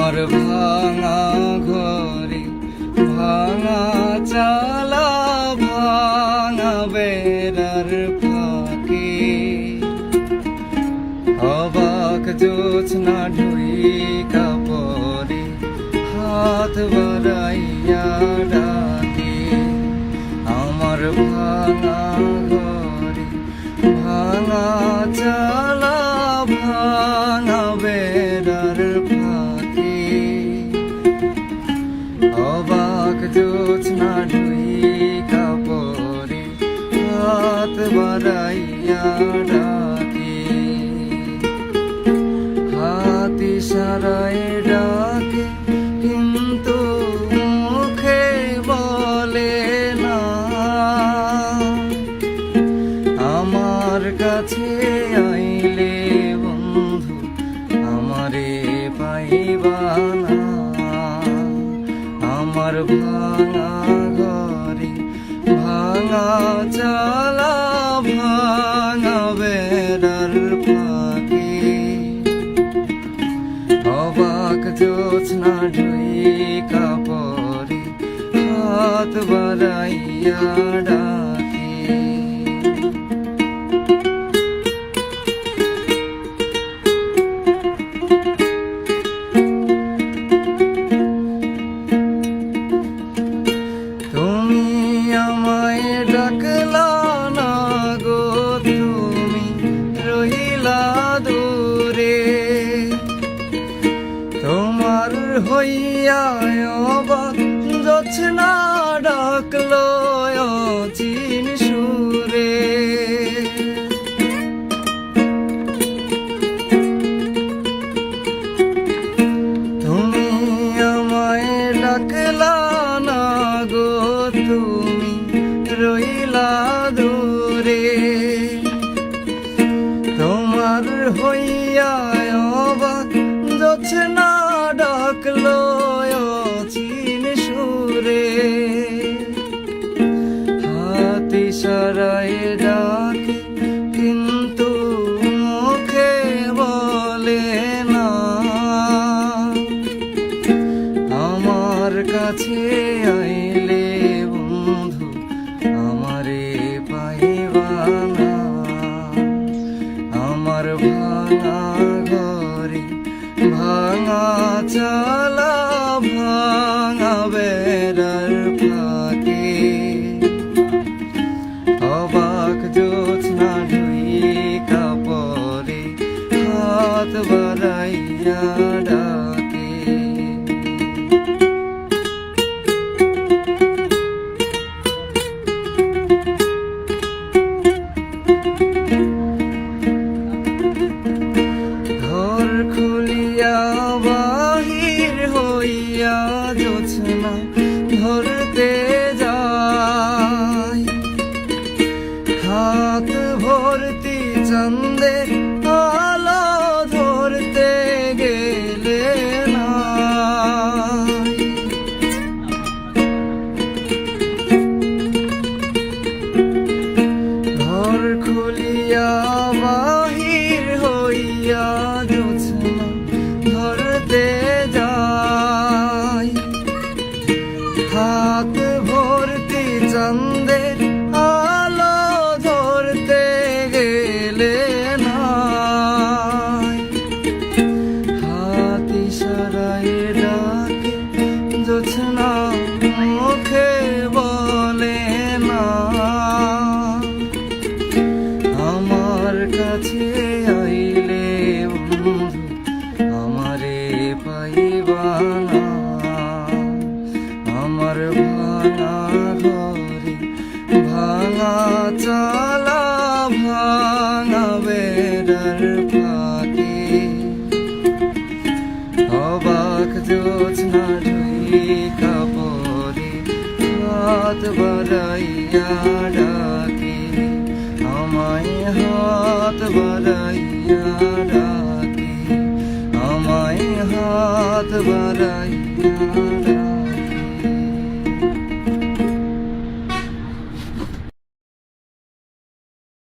আমার ভাঙা ঘরে ভাঙা চালা ভাঙা বেড়ার ফাঁকে অবাক জোছনা ঢুইকা পরে হাত বাড়াইয়া ডাকে আমার ভাঙা ঘরে ভাঙা চালা ভাঙা বেড়ার ফাঁকে অবাক জোছনা ঢুইকা পরে হাত বাড়াইয়া ডাকে হাত ইশারায় ডাকে কিন্তু মুখে বলে না আমার কাছে আইলে বন্ধু আমারে পাইবা না আমার ভাঙা ঘরে ভাঙা চালা ভাঙা বেড়ার ফাঁকে অবাক জোছনা ঢুইকা পরে হাত বাড়াইয়া ডাকে তুমি আমায় ডাকলা না গো তুমি রহিলা দূরে তোমার হইয়া অবাক জোছনা ডাকলো অচিন সুরে তুমি আমায় ডাকলা না গো তুমি রইলা দূরে তোমার হইয়া অবাক জোছনা ডাকলো অচিন সুরে হাত ইশারায় ডাকে কিন্তু মুখে বলে না আমার কাছে আইলে বন্ধু আমারে পাইবা না আমার ভাঙা ঘরে ভাঙা চালা ভাঙা বেড়ার ফাঁকে অবাক জোছনা ঢুইকা পরে হাত বাড়াইয়া ডাকে ঘর খুলিয়া বাহির হইয়া জোছনা ধরতে যাই হাত ভর্তি চাঁদের আলো ধরতে গেলে না ঘর খুলিয়া বাহির হইয়া জোছনা ধরতে যাই হাত ভর্তি চাঁদের আলো ধরতে গেলে না হাত ইশারায় ডাকে জোছনা মুখে বলে না আমার কাছে আইলে বন্ধু আমারে পাইবা না আমার ভাঙা ঘরে ভাঙা চালা ভাঙা বেড়ার ফাঁকে অবাক জোছনা ঢুইকা পরে হাত বাড়াইয়া ডাকে আমায় হাত বাড়াইয়া ডাকে আমায় হাত বাড়াইয়া